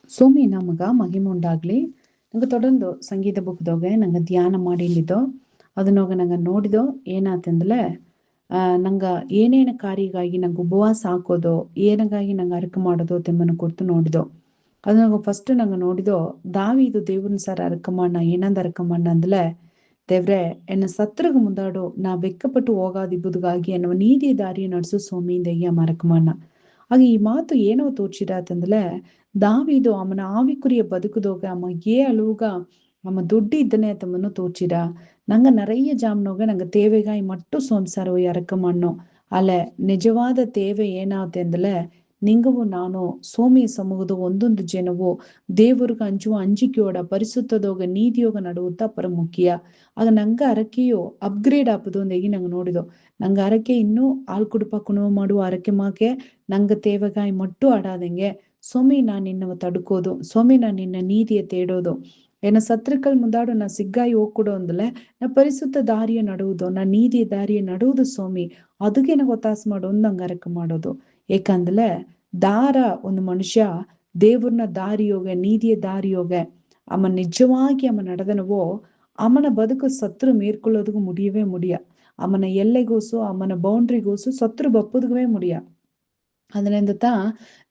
ಸೋಮಿ ನಮಗ ಮಹಿಮೆ ಉಂಡಾಗ್ಲಿ. ನಂಗೆ ತೊಡೊಂದು ಸಂಗೀತ ಬುಕ್ದೋಗೆ ನಂಗೆ ಧ್ಯಾನ ಮಾಡಿದ್ದು ಅದನ್ನೋಗ ನಂಗೆ ನೋಡಿದೋ ಏನಾತಂದ್ರೆ ನಂಗ ಏನೇನ ಕಾರ್ಯಗಾಗಿ ನಂಗೆ ಉಪವಾಸ ಹಾಕೋದು ಏನಗಾಗಿ ನಂಗೆ ಅರಕೆ ಮಾಡೋದು ತೆಂಬನ ಕೊಡ್ತು ನೋಡಿದೋ. ಅದು ನಂಗೆ ಫಸ್ಟ್ ನಂಗೆ ನೋಡಿದೋ ದಾವಿದು ದೇವ್ರನ್ನ ಸರ್ ಅರಕೆ ಮಾಡ ಏನಂದ ಅರಕೆ ಮಾಡ ಅಂದ್ಲೆ, ದೇವ್ರೆ ಎನ್ನ ಸತ್ರಗ ಮುಂದಾಡು ನಾ ಬೆಕ್ಕಪಟ್ಟು ಹೋಗಾದಿಬ್ಬುದಾಗಿ ಎನ್ನುವ ನೀತಿ ದಾರಿಯ ನಡೆಸು ಸೋಮಿಯಿಂದೆಗೆ ಮರಕ ಮಾಡ. ಆಗ ಈ ಮಾತು ಏನೋ ತೋಚಿರಾತಂದ್ರೆ ದಾವಿದು ಅವನ ಆವಿಕುರಿಯ ಬದುಕುದೋಗ ಅಮ್ಮ ಏ ಅಳುವುಗ ಅಮ್ಮ ದುಡ್ಡು ಇದ್ದನೆ ತಮ್ಮನ್ನು ತೋಚಿರ ನಂಗ நிறைய ஜாம்னோக நாங்க தேவைகாய் மட்டும் சோம்சாரோ இறக்க மாட்டோம். அல்ல நிஜவாದ தேவை ಏನಾಗುತ್ತೆ ಅಂದ್ರೆ ನಿಂಗವು ನಾನು ಸೋಮಿಯ ಸಮೂಹದ ಒಂದೊಂದು ಜನವು ದೇವರಿಗೆ ಅಂಜುವ ಅಂಜಿಕೆಯೋಡ ಪರಿಸುತ್ತದೋಗ ನೀತಿಯೋಗ ನಡುವುತ್ತ ಪರ ಮುಖ್ಯ. ಆಗ ನಂಗ ಅರಕೆಯೋ ಅಪ್ಗ್ರೇಡ್ ಆಪದು ಅಂದೇಗಿ ನಂಗೆ ನೋಡಿದೋ. ನಂಗೆ ಅರಕೆ ಇನ್ನೂ ಆಳ್ ಕುಡುಪ ಕುಣವ ಮಾಡುವ ಅರಕೆ ಮಾಕೆ ನಂಗೆ தேவைகாய் மட்டும் ಆಡಾದಂಗೆ ಸೋಮಿ ನಾನು ನಿನ್ನವ ತಡ್ಕೋದು, ಸೋಮಿ ನಾನು ನಿನ್ನ ನೀತಿಯ ತೇಡೋದು, ಏನ ಸತ್ರಿಕಲ್ ಮುಂದಾಡು ನಾ ಸಿಗ್ಗಾಯಿ ಹೋಗ್ಕೊಡು ಅಂದಲೆ ನಾ ಪರಿಸುತ್ತ ದಾರಿಯ ನಡುವುದು ನಾ ನೀತಿಯ ದಾರಿಯ ನಡುವುದು ಸೋಮಿ ಅದಕ್ಕೆ ನನಗೆ ಒತ್ತಾಸ ಮಾಡೋದು ನಂಗೆ ಅರಕೆ ಮಾಡೋದು. ಏಕಂದ್ರೆ ದಾರ ಒಂದು ಮನುಷ್ಯ ದೇವ್ರನ್ನ ದಾರಿಯೋಗ ನೀತಿಯ ದಾರಿಯೋಗ ಅಮ್ಮ ನಿಜವಾಗಿ ಅಮ್ಮ ನಡೆದನವೋ ಅವನ ಬದುಕು ಸತ್ರು ಮೇರ್ಕೊಳ್ಳೋದಕ್ಕೂ ಮುಡಿಯವೇ ಮುಡಿಯ. ಅವನ ಎಲ್ಲೆಗೋಸು ಅವನ ಬೌಂಡ್ರಿಗೋಸು ಸತ್ರು ಬಪ್ಪುದಗವೇ ಮುಡಿಯ. ಅದರಿಂದ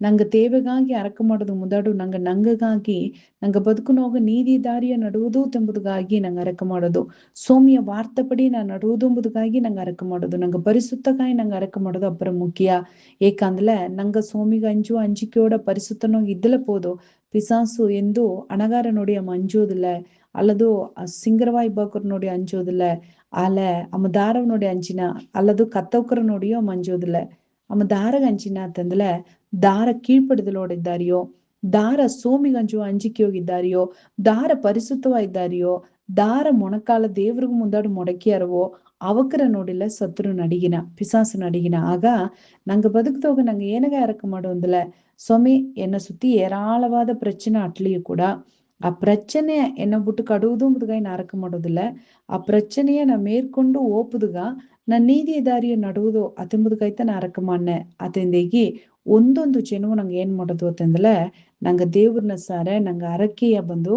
ನಂಗೆ தேவைಗಾಗಿ ಅರಕೆ ಮಾಡೋದು ಮುಂದಾಡು ನಂಗಾಗಿ ನಂಗೆ ಬದುಕುನೋಗ ನೀತಿ ದಾರಿಯ ನಡುವುದು ತೆಂಬುದಾಗಿ ನಂಗೆ ಅರಕೆ ಮಾಡೋದು. ಸೋಮಿಯ ವಾರ್ತಪಡಿ ನಾನು ನಡುವುದು ಎಂಬುದಾಗಿ ನಂಗೆ ಅರಕೆ ಮಾಡೋದು. ನಂಗೆ ಪರಿಸುತ್ತಕಾಯಿ ನಂಗೆ ಅರಕೆ ಮಾಡೋದು ಅಪ್ಪರ ಮುಖ್ಯ. ಏಕಂದ್ರೆ ನಂಗೆ ಸೋಮಿಗೆ ಅಂಜುವ ಅಂಜಿಕೆಯೋಡ ಪರಿಸುತ್ತನೋಗಿ ಇದ್ದಲ போது பிசாசு ಎಂದು ಅಣಗಾರ ನೋಡಿ ಅಮ್ಮ ಅಂಜೋದಿಲ್ಲ, ಅಲ್ಲದು ಸಿಂಗರವಾಯಿ ಬಾಕರ್ ನೋಡಿ ಅಂಜೋದಿಲ್ಲ, ಆಲ ಅಮ್ಮ ದಾರವ್ ನೋಡಿ ಅಂಚಿನ ಅಲ್ಲದು ಕತ್ತವಕರ ನೋಡಿಯೋ ಅಮ್ಮ ಅಂಜೋದಿಲ್ಲ. ಅಮ್ಮ ದಾರಗ ಅಂಚಿನ ಅಂತಂದ್ರೆ ದಾರ ಕೀழ்ಪಡಿದಲೋಡಿದ್ದಾರಿಯೋ, ದಾರ ಸೋಮಿಗಂಜುವ ಅಂಜಿಕೆ ಹೋಗಿದ್ದಾರಿಯೋ, ದಾರ ಪರಿಸುತ್ತವಾಗಿದ್ದಾರಿಯೋ, ದಾರ ಮೊಣಕಾಲ ದೇವ್ರಿಗೂ ಮುಂದಾಡು ಮೊಡಕಿಯಾರವೋ ಅವಕರ ನೋಡಿಲ್ಲ ಸತ್ರು ನಡಿಗಿನ ಪಿಸಾಸು ನಡಿಗಿನ. ಆಗ ನಂಗೆ ಬದುಕದೋಗ ನಂಗೆ ಏನಗ ಅರಕೆ ಮಾಡು ಅಂದல சுவாமி என்னை சுத்தி ஏராளவாத பிரச்சனை அட்லியும் கூட ಆ ಪ್ರಚನೆ ಎನ್ನ ಬಿಟ್ಟು ಕಡುವುದು ಮುದುಗಾಯಿ ನಾರಕ ಮಾಡೋದಿಲ್ಲ. ಆ ಪ್ರಚನೆಯ ನಾ ಮೇರ್ಕೊಂಡು ಓಪುದುಗ ನಾ ನೀತಿಯ ದಾರಿಯ ನಡುವುದು ಅತೆಂಬುದಕೈತ ನಾರಕ ಮಾಡ್ನೆ. ಅತೆಂದೇಗಿ ಒಂದೊಂದು ಜನವು ನಂಗೆ ಏನ್ ಮಾಡೋದು ಅಂತಂದ್ರೆ ನಂಗೆ ದೇವ್ರನ್ನ ಸಾರೆ ನಂಗೆ ಅರಕೆಯ ಬಂದು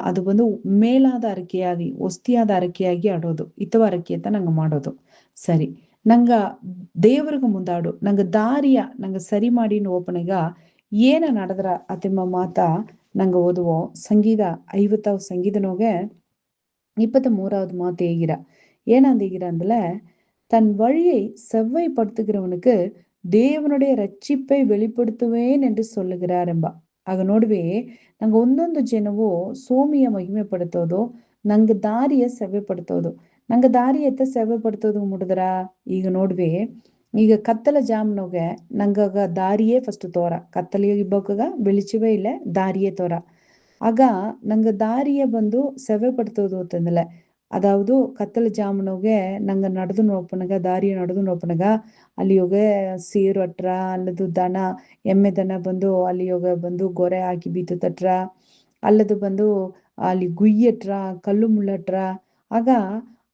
ಅದು ಬಂದು ಮೇಲಾದ ಅರಕೆಯಾಗಿ ಒಸ್ತಿಯಾದ ಅರಕೆಯಾಗಿ ಆಡೋದು ಇತವ ಅರಕೆ ಅಂತ ನಂಗೆ ಮಾಡೋದು. ಸರಿ, ನಂಗ ದೇವ್ರಿಗೆ ಮುಂದಾಡು ನಂಗೆ ದಾರಿಯ ನಂಗೆ ಸರಿ ಮಾಡಿ ಓಪನೆಗ ಏನ ನಡೆದ್ರ ಅತೆಮ್ಮ ಮಾತ ನಂಗೆ ಓದುವೋ ಸಂಗೀತ 50 ಸಂಗೀತನೋಗೆ 23வது மாத்து ஏகிற ஏனாந்தீகிற அதுல தன் வழியை செவ்வாய்ப்படுத்துகிறவனுக்கு தேவனுடைய ரட்சிப்பை வெளிப்படுத்துவேன் என்று சொல்லுகிறார் ಎಂಬ. ಆಗ ನೋಡ್ವಿ ನಂಗೆ ಒಂದೊಂದು ಜನವು ಸೋಮಿಯ ಮಹಿಮೆ ಪಡ್ತೋದು ನಂಗೆ ದಾರಿಯ ಸೆವೆ ಪಡ್ತೋದು. ನಂಗೆ ದಾರಿ ಎತ್ತ ಸೆವೆ ಪಡ್ತೋದು ಮುಡಿದ್ರ ಈಗ ನೋಡ್ವಿ ಈಗ ಕತ್ತಲ ಜಾಮ್ನೋಗೆ ನಂಗಾಗ ದಾರಿಯೇ ಫಸ್ಟ್ ತೋರ ಕತ್ತಲಿಗೆ ಇಬ್ಬಾಗ ಬೆಳಿಚುವೇ ಇಲ್ಲ ದಾರಿಯೇ ತೋರ. ಆಗ ನಂಗೆ ದಾರಿಯ ಬಂದು ಸೆವೆ ಪಡ್ತೋದು ಅಂತಂದಲೆ ಅದಾವುದು ಕತ್ತಲ ಜಾಮನೋಗೆ ನಂಗೆ ನಡೆದು ನೋಪನಗ ದಾರಿಯ ನಡೆದು ನೋಪನಗ ಅಲ್ಲಿ ಯೋಗ ಸೇರು ಹಟ್ರ ಅಲ್ಲದು ದನ ಎಮ್ಮೆ ದನ ಬಂದು ಅಲ್ಲಿ ಯೋಗ ಬಂದು ಗೊರೆ ಹಾಕಿ ಬೀತು ತಟ್ರ ಅಲ್ಲದು ಬಂದು ಅಲ್ಲಿ ಗುಯ್ಯಟ್ರ ಕಲ್ಲು ಮುಳ್ಳಟ್ರ. ಆಗ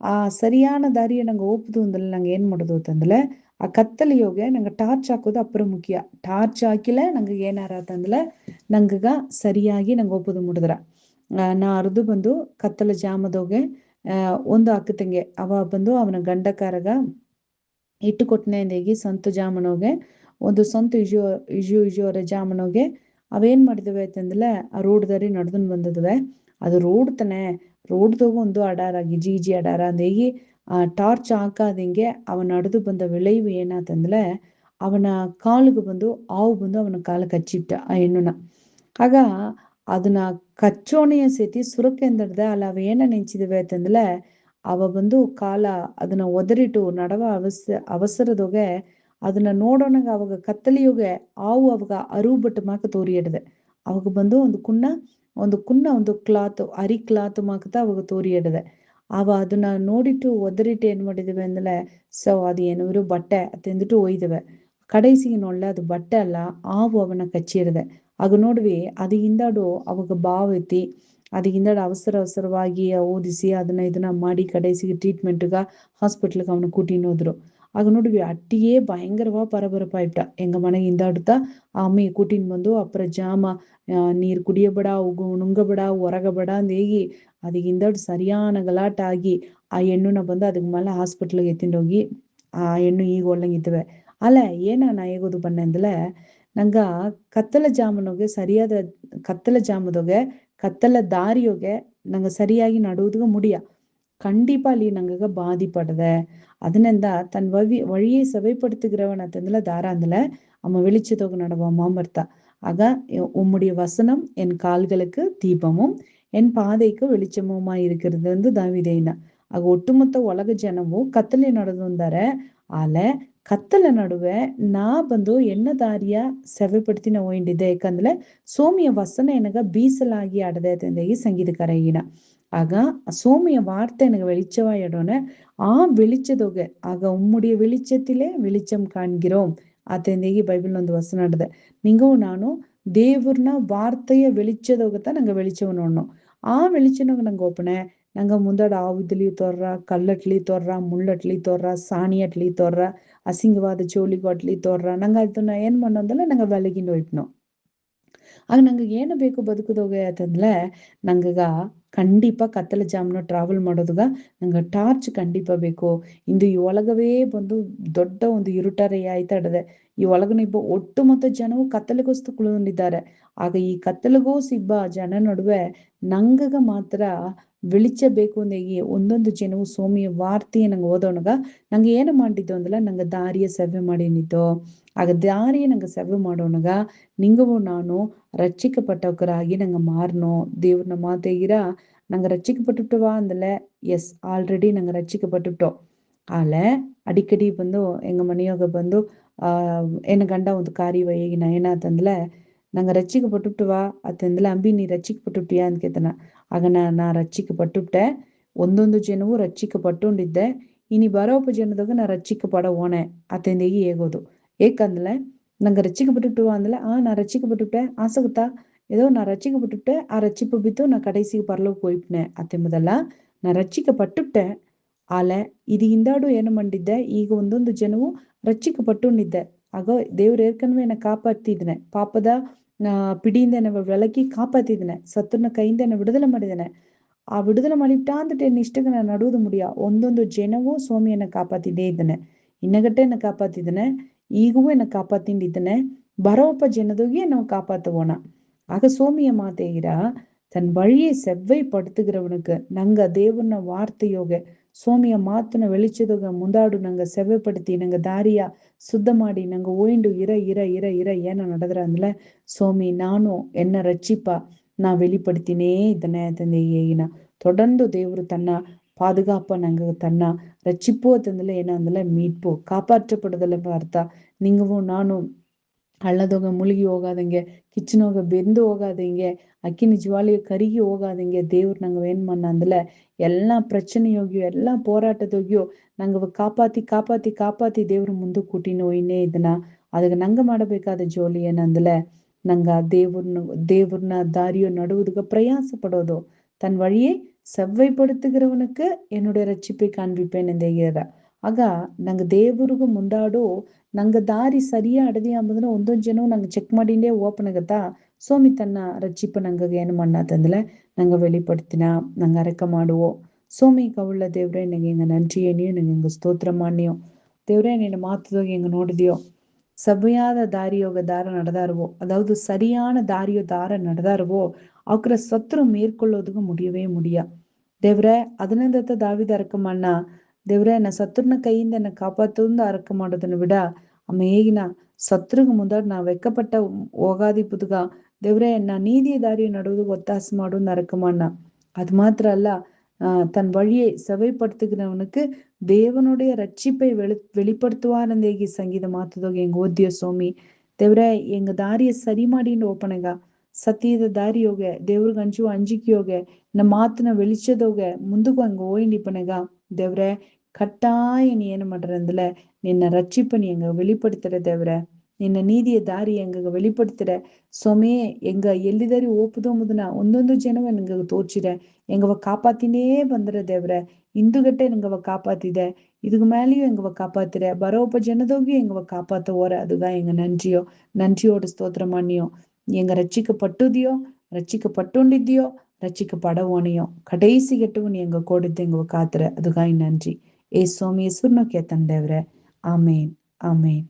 ಆ ಸರಿಯಾನ ದಾರಿಯ ನಂಗೆ ಓಪುದು ಅಂದಲೆ ನಂಗೆ ಏನ್ ಮಾಡೋದು ಅಂತಂದ್ರೆ ಆ ಕತ್ತಲಿಯೋಗೆ ನಂಗೆ ಟಾರ್ಚ್ ಹಾಕೋದು ಅಪ್ಪರ ಮುಖ್ಯ. ಟಾರ್ಚ್ ಹಾಕಿಲೆ ನಂಗೆ ಏನಾರತ್ತಂದ್ರೆ ನಂಗಗ ಸರಿಯಾಗಿ ನಂಗೆ ಒಪ್ಪದು ಮುಡಿದ್ರ ನಾ ಅರ್ದು ಬಂದು ಕತ್ತಲ ಜಾಮದೋಗೆ ಒಂದು ಅಕ್ಕತಂಗೆ ಅವ ಬಂದು ಅವನ ಗಂಡಕಾರಗ ಇಟ್ಟು ಕೊಟ್ಟನೆಂದೇಗಿ ಸಂತು ಜಾಮನೋಗೆ ಒಂದು ಸಂತು ಇಜುವರ ಜಾಮನೋಗೆ ಅವೇನ್ ಮಾಡಿದವೆ ಅಂತಂದ್ರೆ ಆ ರೋಡ್ ದಾರಿ ನಡ್ದನ್ ಬಂದದ್ವೆ. ಅದು ರೋಡ್ ತಾನೆ ರೋಡ್ದಾಗ ಒಂದು ಅಡಾರ ಗಿಜಿ ಗಿಜಿ ಅಡಾರ ಅಂದೇಗಿ ಟಾರ್ಚ್ ಹಾಕಾದಂಗೆ ಅವನ ನಡೆದು ಬಂದ ವಿளைவு ಏನಾತಂದ್ರೆ ಅವನ ಕಾಲಿಗೆ ಬಂದು ಹಾವು ಬಂದು ಅವನ ಕಾಲ ಕಚ್ಚಿಟ್ಟ ಆ ಹೆಣ್ಣುನ. ಆಗ ಅದನ್ನ ಕಚ್ಚೋಣೆಯ ಸೇತಿ ಸುರಕೆಂದಡ್ದ ಅಲ್ಲ ಅವ ಏನ ನೆಂಚಿದವೆ ಅಂತಂದ್ರೆ ಅವ ಬಂದು ಕಾಲ ಅದನ್ನ ಒದರಿಟ್ಟು ನಡವ ಅವಸರದೋಗೆ ಅದನ್ನ ನೋಡೋಣಗ ಅವಾಗ ಕತ್ತಲಿಯೋಗೆ ಹಾವು ಅವಾಗ ಅರಿವು ಬಟ್ಟು ಮಾಕ ತೋರಿ ಹಿಡ್ದೆ ಅವಾಗ ಬಂದು ಒಂದು ಕ್ಲಾತ್ ಅರಿ ಕ್ಲಾತ್ ಮಾಕತ ಅವಾಗ ತೋರಿ ಹಿಡ್ದೆ. ಅವ ಅದನ್ನ ನೋಡಿಟ್ಟು ಒದರಿಟ್ಟು ಏನ್ ಮಾಡಿದವೆ ಅಂದ್ರೆ ಸೊ ಅದು ಏನವರು ಬಟ್ಟೆ ತಿಂದಿಟ್ಟು ಒಯ್ದವೆ. ಕಡೆಸಿಗೆ ನೋಡ್ಲೆ ಅದು ಬಟ್ಟೆ ಅಲ್ಲ ಹಾವು ಅವನ ಕಚ್ಚಿಡ್ದೆ. ಆಗ ನೋಡ್ವಿ ಅದು ಹಿಂದಾಡು ಅವಾಗ ಬಾವ್ ಎತ್ತಿ ಅದು ಹಿಂದಾಡು ಅವಸರವಾಗಿ ಓದಿಸಿ ಅದನ್ನ ಇದನ್ನ ಮಾಡಿ ಕಡೆಸಿಗೆ ಟ್ರೀಟ್ಮೆಂಟ್ಗ ಹಾಸ್ಪಿಟ್ಲ್ಗೆ ಅವನ ಕೂಟಿನೋದ್ರು. ಆಗ ನೋಡಿವಿ ಅಟ್ಟಿಯೇ ಭಯಂಕರವಾ ಪರಬರಪಾಯ್ಬಿಟ್ಟ. எங்க மனை இந்த அடுத்தா அம்மையை கூட்டின்னு ಬಂದು ಅಪ್ಪರ ಜಾಮ ನೀರು ಕುಡಿಯಬೇಡ, ನುಂಗಬೇಡ, ಹೊರಗಬೇಡ ಅಂತ ಹೇಗಿ ಅದಕ್ಕೆ ಇಂದಡು ಸರಿಯಾನ ಗಲಾಟ ಆಗಿ ಆ ಹೆಣ್ಣುನ ಬಂದು ಅದಕ್ಕೆ ಮళ్ళీ ಹಾಸ್ಪಿಟ್ಲಿಗೆ ಎತ್ತಿಂಡೋಗಿ ಆ ಹೆಣ್ಣು ಈಗ ಒಳ್ಳಂಗಿತ್ತವೆ. ಅಲ್ಲ ಏನ ನಾ ಹೇಗೋದು ಬನ್ನೆ ಅಂದಲೆ ನಂಗ ಕತ್ತಲ ಜಾಮನೋಗೆ ಸರಿಯಾದ ಕತ್ತಲ ಜಾಮದೋಗೆ ಕತ್ತಲ ದಾರಿಯೋಗೆ ನಂಗೆ ಸರಿಯಾಗಿ நடுவுதுக்கு முடிய கண்டிப்பா ಅಲ್ಲಿ ನಂಗಗ பாதிப்படுது. அதனெந்த தன் வழியை செவைப்படுத்துகிறவன் அத்தந்தில தாராந்தில அம்ம வெளிச்சத்தோக நடவாமா மர்த்தா. ஆக உம்முடைய வசனம் என் கால்களுக்கு தீபமும் என் பாதைக்கு வெளிச்சமுமா இருக்கிறது வந்து தாவிதேன. ಆಗ ಒಟ್ಟುಮೊತ್ತ ಒಳಗ ಜನವು ಕತ್ತಲೆ ನಡೆದುಂದರೆ ಆಲೆ ಕತ್ತಲ ನಡುವೆ ನಾ ಬಂದು ಎನ್ನ ದಾರಿಯ ಸೆವೆ ಪಡ್ತಿನ ಹೋಯಿಂಡಿದ್ದೆ. ಯಾಕಂದ್ರೆ ಸೋಮಿಯ ವಸನ ಎನಗ ಬೀಸಲಾಗಿ ಆಡದೆ ತಂದೆಗೆ ಸಂಗೀತಕಾರ ಈನ. ஆக சோமிய வார்த்தை எனக்கு வெளிச்சவா இடோன்னு வெளிச்சதோக ஆக உம்முடைய வெளிச்சத்திலே வெளிச்சம் ಕಾಣ್ಗಿರೋம் ಆತಂದೇಗಿ ಬೈಬಲ್ ಒಂದು ವಚನ ನಡೆದೆ. ನಿಂಗೂ ನಾನು ದೇವ್ರನ ವಾರ್ತೆಯ வெளிச்சದೋಗತ್ತ ನಂಗೆ வெளிச்சವ ನೋಡ್ನು வெளிச்சನೋಗ ನಂಗೆ ಒಪ್ಪಣೆ ನಂಗೆ ಮುಂದಾಡ ಆವುದಲಿ ತೋರ್ರ, ಕಲ್ಲಟ್ಲಿ ತೋರ್ರ, ಮುಳ್ಳಟ್ಲಿ ತೋರ್ರ, ಸಾಣಿ ಅಟ್ಲಿ ತೋರ್ರ, ಅಸಿಂಗವಾದ ಚೋಳಿಗೊಟ್ಲಿ ತೋರ್ರ, ನಂಗೆ ಅದನ್ನ ಏನ್ ಮಾಡೋದಲ್ಲ ನಂಗೆ ಬೆಳಗಿನ ಹೋಯ್ತನು. ಆಗ ನಂಗೆ ಏನು ಬೇಕು ಬದುಕದೋಗೆ ಅಂತಂದ್ರೆ ನಂಗಗ கண்டிப்பா கத்தல ಜಾಮ್ನ ಟ್ರಾವೆಲ್ ಮಾಡೋದುಗ ನಂಗೆ ಟಾರ್ಚ್ ಕಂಡಿಪಾ ಬೇಕು. ಇಂದು ಈ ಒಳಗವೇ ಬಂದು ದೊಡ್ಡ ಒಂದು ಇರುಟರೆ ಆಯ್ತಾಡದೆ. ಈ ಒಳಗನ ಇಬ್ಬ ಒಟ್ಟು ಮೊತ್ತ ಜನವು ಕತ್ತಲಿಗೋಸ್ತು ಕುಳಿಕೊಂಡಿದ್ದಾರೆ. ಆಗ ಈ ಕತ್ತಲಿಗೂ ಸಿಬ್ಬ ಜನ ನಡುವೆ ನಂಗಗ ಮಾತ್ರ வெளிச்ச ಬೇಕು ಅಂದೇಗಿ ಒಂದೊಂದು ಜನವು ಸೋಮಿಯ ವಾರ್ತೆಯ ನಂಗೆ ಓದೋಣಗ ನಂಗೆ ಏನು ಮಾಡಿದ್ದು ಅಂದಲ್ಲ ನಂಗೆ ದಾರಿಯ ಸೇವೆ ಮಾಡಿನಿದ್ದು. ಆಗ ದಾರಿಯ ನಂಗೆ ಸೇವೆ ಮಾಡೋಣಗ ನಿಂಗವು ನಾನು ரட்சிக்கப்பட்டவராகி நாங்க மாறணும். தேவன மாத்தேகிற நாங்க ரட்சிக்கப்பட்டுட்டவா ಅಂದல எஸ் ஆல்ரெடி நாங்க ரட்சிக்கப்பட்டுட்டோம். ಆಲ ಅಡಿಕಡಿ ಬಂದು ಎಂಗ ಮನೆಯೋಗ ಬಂದು ಎನ್ನ ಗಂಡ ಒಂದು ಕಾರ್ಯವ ಹೇಗಿನ ಏನಾತಂದ್ಲೆ ನಂಗೆ ರಚಿக்கப்பட்டுಟ್ಟವಾ ಅತಂದ್ಲೆ ಅಂಬಿ ನೀ ರಚಿக்கப்பட்டுட்டியா ಅಂತ ಕೇತನ. ಆಗ ನಾ ರಚಿக்கப்பட்டுಟ್ಟೆ. ಒಂದೊಂದು ಜನವು ರಚಿக்கப்பಟ್ಟುಂಡಿದ್ದೆ. ಇನಿ ಬರೋಪ ಜನದಾಗ ನಾ ರಚಿக்கப்பಡ ಓಣೆ ಅತಂದೇಗಿ ಹೇಗೋದು. ಏಕಂದ್ಲೆ ನಂಗೆ ரட்சிக்கப்பட்டுட்டுவா ಅಂದல நான் ரட்சிக்கப்பட்டுட்டேன் ஆசகுத்தா ஏதோ நான் ரட்சிக்கப்பட்டுட்டேன் ಆ ரட்சிப்பு ಬಿತ್ತು ನಾ ಕಡೆಸಿಗೆ ಪರಲೋಕ ಹೋಯ್ಪನೆ ಅತ್ತೆಂಬುದಲ್ಲ. ನಾ ರಚಿக்கப்பಟ್ಟುಟ್ಟೆ ಆಲೆ ಇದು ಹಿಂದಾಡು ಏನು ಮಾಡಿದ್ದೆ ಈಗ ಒಂದೊಂದು ಜನವು ರಚಿக்கப்பಟ್ಟುಂಡಿದ್ದೆ. ಆಗ ದೇವ್ರು ಏರ್ಕನ್ವೆ ನಾ ಕಾಪಾಡ್ತಿದ್ದಾನೆ. ಪಾಪದ ಪಿಡಿಯಿಂದ ನಾವು ಬೆಳಕಿ ಕಾಪಾತಿದ್ದಾನೆ. ಸತ್ತನ ಕೈಯಿಂದ ನಾವು ವಿಡುದಲೆ ಮಾಡಿದ್ದಾನೆ. ಆ ವಿಡುದಲೆ ಮಾಡಿಬಿಟ್ಟ ಅಂದ್ಬಿಟ್ಟು ಏನು ಇಷ್ಟಕ್ಕೆ ನಾನು ನಡುವುದು ಮುಡಿಯ ಒಂದೊಂದು ಜನವು ಸೋಮಿಯನ್ನ ಕಾಪಾತಿದ್ದೇ ಇದ್ದಾನೆ. ಇನ್ನಗಟ್ಟೆನ ಕಾಪಾತಿದ್ದಾನೆ. ಈಗೂ என்ன காப்பாத்திண்டித்தனே பரோப்ப ஜனதோகிய நம்ம காப்பாத்துவோனா. ஆக சோமிய மாத்தேகிறா தன் வழியை செவ்வைப்படுத்துகிறவனுக்கு ನಂಗ ದೇವನ ವಾರ್ತೆಯೋಗ ಸೋಮಿಯ ಮಾತನ್ನ வெளிச்சದೋಗ ಮುಂದಾಡು ನಂಗ ಸೆವ್ವೆಪடுத்தி ನಂಗ ದಾರಿಯ ಸುದ್ದ ಮಾಡಿ ನಂಗ ಓಯಿಂಡು ಇರ ಇರ ಇರ ಇರ ಏನ நடதுற ಅಂದ್ಲೆ சோமி நானும் என்ன ரட்சிப்பா நான் வெளிப்படுத்தினே இதனே ತಂದೆ ಏಗಿನ தொடர்ந்து ದೇವರು ತನ್ನ பாதுகாப்பா நாங்க தன்ன ரட்சிப்போ ತಂದಲೆ ಏನ ಅಂದಲೆ மீட்போ ಕಾಪಾற்றப்படுದಲೆ ಅರ್ಥ. ನಿಂಗವು ನಾನು ಹಳ್ಳದೋಗ ಮುಳುಗಿ ಹೋಗಾದಂಗೆ ಕಿಚ್ಚನೋಗ ಬೆಂದು ಹೋಗಾದಂಗೆ ಅಕ್ಕಿನ ಜ್ವಾಲಿಯ ಕರಿಗಿ ಹೋಗಾದಂಗೆ ದೇವ್ರು ನಂಗೆ ಏನ್ ಮಣ್ಣ ಅಂದಲೆ ಎಲ್ಲಾ ಪ್ರಚನೆಯೋಗಿಯೋ ಎಲ್ಲಾ போராட்டದೋಗಿಯೋ ನಂಗೆ ಕಾಪಾತಿ ಕಾಪಾತಿ ಕಾಪಾತಿ ದೇವ್ರು ಮುಂದೆ ಕೂಟಿನೋ ಇನ್ನೇ ಇದನ್ನ ಅದಕ್ಕೆ ನಂಗೆ ಮಾಡಬೇಕಾದ ಜೋಲಿ ಏನಂದಲೆ ನಂಗ ದೇವ್ರನ್ನ ದಾರಿಯೋ நடுவுதுக்கு பிரயாச படோதோ தன் வழியை செவ்வைப்படுத்துகிறவனுக்கு என்னுடைய ரட்சிப்பை காண்பிப்பேன் ಎಂದೇಗಿರ. ಆಗ ನಂಗೆ ದೇವರಿಗೂ ಮುಂದಾಡು ನಂಗೆ ದಾರಿ ಸರಿಯಾ ಅಡದಿ ಅಂಬುದನ್ನ ಒಂದೊಂದು ಜನವು ನಂಗೆ ಚೆಕ್ ಮಾಡಿಂಡೇ ಓಪನ್ ಆಗತ್ತಾ. ಸೋಮಿ ತನ್ನ ರಚಿಪ ನಂಗೆ ಏನು ಮಾಡತ್ತಂದ್ರೆ ನಂಗೆ வெளிப்படுத்திನ ನಂಗೆ ಅರಕ ಮಾಡುವೋ ಸೋಮಿ ಕವುಳ್ಳ ದೇವ್ರೆ ನಂಗೆ ಹೆಂಗ நன்றி எண்ணியோ ನಂಗೆ ಹೆಂಗ ಸ್ತೋತ್ರ ಮಾಡಿಯೋ ದೇವ್ರೆ ನಿನ್ನ மாத்துதோக எங்க நோடுதியோ சபையாத தாரியோக தார நடதாருவோ அதாவது சரியான தாரியோ தார நடதாருவோ அவக்கிற சத்துரு மேற்கொள்வதுக்கு முடியவே முடியா. ದೇವ್ರೆ ಅದನ್ನಂದತ್ತ ದಾವಿದ ಅರಕ ಮಣ್ಣ ದೇವ್ರೆ ನಾ ಸತ್ರುನ ಕೈಯಿಂದ ನಾ ಕಾಪಾತುಂದ ಅರಕ ಮಾಡೋದನ್ನ ಬಿಡ ಅಮ್ಮ ಹೇಗಿನ ಸತ್ರುಗ ಮುಂದಾಡ್ ನಾ வெக்கப்பட்ட ಹೋಗಾದಿ புதுக ದೇವ್ರೆ ನಾ நீதிய ದಾರಿಯ நடுவது ஒத்தாசு மாடும் அரக்க மண்ண. அது மாத்திரம் அல்ல தன் வழியை செவைப்படுத்துகிறவனுக்கு தேவனுடைய ரட்சிப்பை வெளிப்படுத்துவார் ಅಂದೇಗಿ ಸಂಗೀತ ಮಾತದೋಗ ಹೆಂಗ್ ಓದ್ಯೋ ಸೋಮಿ ದೇವ್ರೆ ಹೆಂಗ ದಾರಿಯ ಸರಿ ಮಾಡಿಂಡು ಓಪನೆಗ ಸತ್ಯದ ದಾರಿಯೋಗೆ ದೇವ್ರಿಗೆ ಅಂಜುವ ಅಂಜಿಕೆಯೋಗೆ ನಮ್ಮ ಮಾತನ್ನ வெளிச்சದೋಗೆ ಮುಂದಕ್ಕೂ ಹಂಗ ஓய்ண்டிப்பனಗ ದೇವ್ರೆ கட்டாய நீ ಏನು ಮಾಡ್ರ ಅಂದಲೆ ನಿನ್ನ ரட்சிப்பை நீ எங்க வெளிப்படுத்துற ದೇವ್ರೆ ನಿನ್ನ ನೀತಿಯ ದಾರಿ ಎಂಗ வெளிப்படுத்துற ಸೊಮೆ ಎಂಗ ಎಲ್ಲಿದಾರಿ ಓಪುದೋ ಮುದನ ಒಂದೊಂದು ಜನವ ನಂಗೆ ತೋರ್ಚಿದೆ ಎಂಗವ ಕಾಪಾತಿನೇ ಬಂದ್ರೆ ದೇವ್ರೆ ಇಂದುಗಟ್ಟೆ ನಂಗವ ಕಾಪಾತಿದೆ இதுக்கு மேலேயும் எங்களை காப்பாத்துற பரோப்ப ஜனதோகியும் எங்களை காப்பாத்த ஓர அதுதான் எங்க நன்றியோட ஸ்தோத்திரம் பண்ணியும் எங்க ரட்சிக்கப்பட்டுதியோ ரட்சிக்கப்பட்டுண்டித்தியோ ரட்சிக்கப்படவோனையோ கடைசி கெட்டவும் நீ எங்க கொடுத்து எங்க காத்துற அதுதான் நன்றி ஏ சோமி சுர்ணக்கிய தந்தேவர ஆமேன் ஆமேன்.